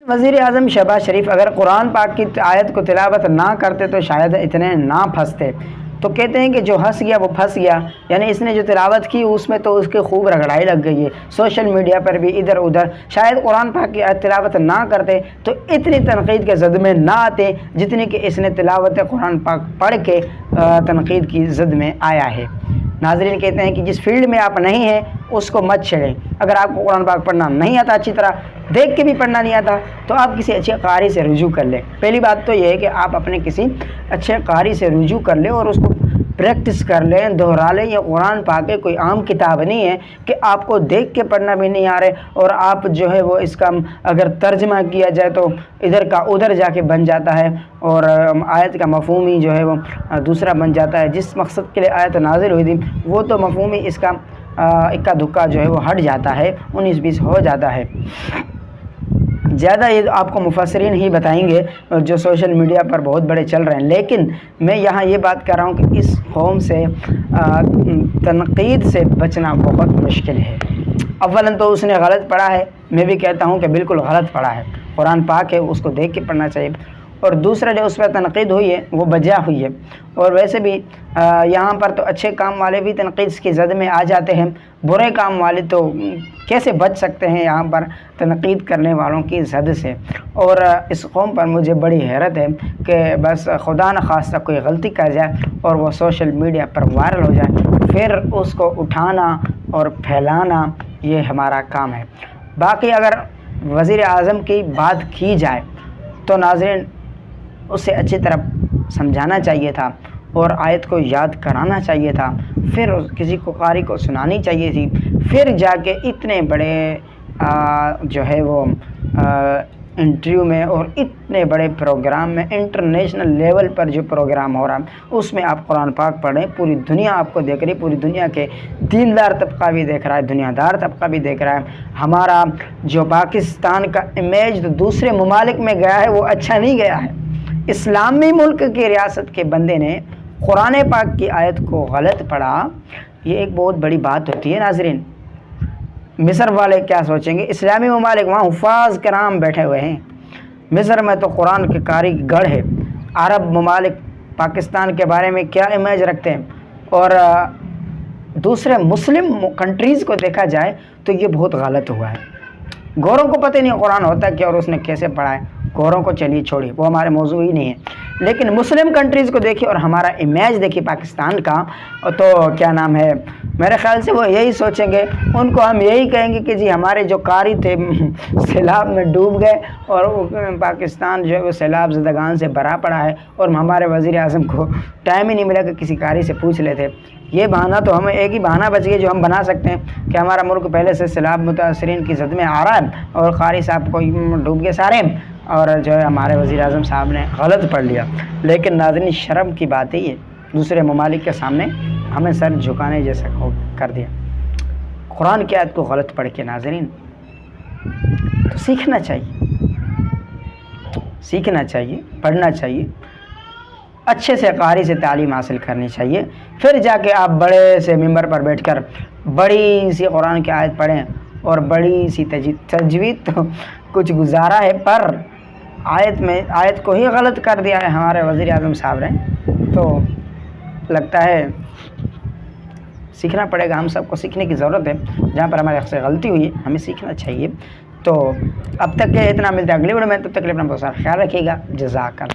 وزیر اعظم شہباز شریف اگر قرآن پاک کی آیت کو تلاوت نہ کرتے تو شاید اتنے نہ پھنستے۔ تو کہتے ہیں کہ جو ہنس گیا وہ پھنس گیا، یعنی اس نے جو تلاوت کی اس میں تو اس کے خوب رگڑائی لگ گئی ہے، سوشل میڈیا پر بھی ادھر ادھر۔ شاید قرآن پاک کی آیت تلاوت نہ کرتے تو اتنی تنقید کے زد میں نہ آتے جتنی کہ اس نے تلاوت قرآن پاک پڑھ کے تنقید کی زد میں آیا ہے۔ ناظرین کہتے ہیں کہ جس فیلڈ میں آپ نہیں ہیں اس کو مت چھیڑیں۔ اگر آپ کو قرآن پاک پڑھنا نہیں آتا، اچھی طرح دیکھ کے بھی پڑھنا نہیں آتا، تو آپ کسی اچھے قاری سے رجوع کر لیں۔ پہلی بات تو یہ ہے کہ آپ اپنے کسی اچھے قاری سے رجوع کر لیں اور اس کو پریکٹس کر لیں، دہرا لیں۔ یہ قرآن پاک کوئی عام کتاب نہیں ہے کہ آپ کو دیکھ کے پڑھنا بھی نہیں آ رہے اور آپ جو ہے وہ اس کا اگر ترجمہ کیا جائے تو ادھر کا ادھر جا کے بن جاتا ہے اور آیت کا مفہوم ہی جو ہے وہ دوسرا بن جاتا ہے۔ جس مقصد کے لیے آیت نازل ہوئی تھی وہ تو مفہوم ہی اس کا اکا دکا جو ہے وہ ہٹ جاتا ہے، 19-20 ہو جاتا ہے۔ زیادہ یہ آپ کو مفسرین ہی بتائیں گے جو سوشل میڈیا پر بہت بڑے چل رہے ہیں، لیکن میں یہاں یہ بات کر رہا ہوں کہ اس قوم سے تنقید سے بچنا بہت مشکل ہے۔ اولاً تو اس نے غلط پڑھا ہے، میں بھی کہتا ہوں کہ بالکل غلط پڑھا ہے، قرآن پاک ہے اس کو دیکھ کے پڑھنا چاہیے۔ اور دوسرا جو اس پر تنقید ہوئی ہے وہ بجا ہوئی ہے، اور ویسے بھی یہاں پر تو اچھے کام والے بھی تنقید کی زد میں آ جاتے ہیں، برے کام والے تو کیسے بچ سکتے ہیں یہاں پر تنقید کرنے والوں کی زد سے۔ اور اس قوم پر مجھے بڑی حیرت ہے کہ بس خدا نخواستہ کوئی غلطی کر جائے اور وہ سوشل میڈیا پر وائرل ہو جائے، پھر اس کو اٹھانا اور پھیلانا یہ ہمارا کام ہے۔ باقی اگر وزیر اعظم کی بات کی جائے تو ناظرین اسے اچھی طرح سمجھانا چاہیے تھا اور آیت کو یاد کرانا چاہیے تھا، پھر کسی کو قاری کو سنانی چاہیے تھی، پھر جا کے اتنے بڑے جو ہے وہ انٹرویو میں اور اتنے بڑے پروگرام میں، انٹرنیشنل لیول پر جو پروگرام ہو رہا ہے اس میں آپ قرآن پاک پڑھیں۔ پوری دنیا آپ کو دیکھ رہی، پوری دنیا کے دیندار طبقہ بھی دیکھ رہا ہے، دنیا دار طبقہ بھی دیکھ رہا ہے۔ ہمارا جو پاکستان کا امیج تو دوسرے ممالک میں گیا ہے وہ اچھا نہیں گیا ہے۔ اسلامی ملک کی ریاست کے بندے نے قرآن پاک کی آیت کو غلط پڑھا، یہ ایک بہت بڑی بات ہوتی ہے ناظرین۔ مصر والے کیا سوچیں گے؟ اسلامی ممالک وہاں حفاظ کرام بیٹھے ہوئے ہیں، مصر میں تو قرآن کے قاری گڑھ ہے۔ عرب ممالک پاکستان کے بارے میں کیا امیج رکھتے ہیں، اور دوسرے مسلم کنٹریز کو دیکھا جائے تو یہ بہت غلط ہوا ہے۔ گوروں کو پتہ نہیں قرآن ہوتا کیا اور اس نے کیسے پڑھا ہے، گوروں کو چلیے چھوڑی، وہ ہمارے موضوع ہی نہیں ہے۔ لیکن مسلم کنٹریز کو دیکھیے اور ہمارا امیج دیکھیے پاکستان کا، تو کیا نام ہے، میرے خیال سے وہ یہی سوچیں گے، ان کو ہم یہی کہیں گے کہ جی ہمارے جو قاری تھے سیلاب میں ڈوب گئے اور پاکستان جو ہے وہ سیلاب زدگان سے بھرا پڑا ہے، اور ہمارے وزیر اعظم کو ٹائم ہی نہیں ملا کہ کسی قاری سے پوچھ لیتے۔ یہ بہانہ تو ہمیں ایک ہی بہانہ بچ گیا جو ہم بنا سکتے ہیں کہ ہمارا ملک پہلے سے سیلاب متاثرین کی زد میں آ رہا ہے اور قاری صاحب کو ڈوب گئے سارے، اور جو ہے ہمارے وزیر اعظم صاحب نے غلط پڑھ لیا۔ لیکن ناظرین شرم کی بات ہی ہے، دوسرے ممالک کے سامنے ہمیں سر جھکانے جیسا کر دیا، قرآن کی آیت کو غلط پڑھ کے۔ ناظرین تو سیکھنا چاہیے، پڑھنا چاہیے، اچھے سے قاری سے تعلیم حاصل کرنی چاہیے، پھر جا کے آپ بڑے سے ممبر پر بیٹھ کر بڑی سی قرآن کی آیت پڑھیں اور بڑی سی تجوید تو کچھ گزارا ہے، پر آیت کو ہی غلط کر دیا ہے ہمارے وزیر اعظم صاحب نے۔ تو لگتا ہے سیکھنا پڑے گا، ہم سب کو سیکھنے کی ضرورت ہے، جہاں پر ہمارے سے غلطی ہوئی ہے ہمیں سیکھنا چاہیے۔ تو اب تک کے اتنا، ملتا ہے اگلی ویڈیو میں، تب تک کے لیے اپنا بہت سارا خیال رکھیے گا۔ جزاک اللہ۔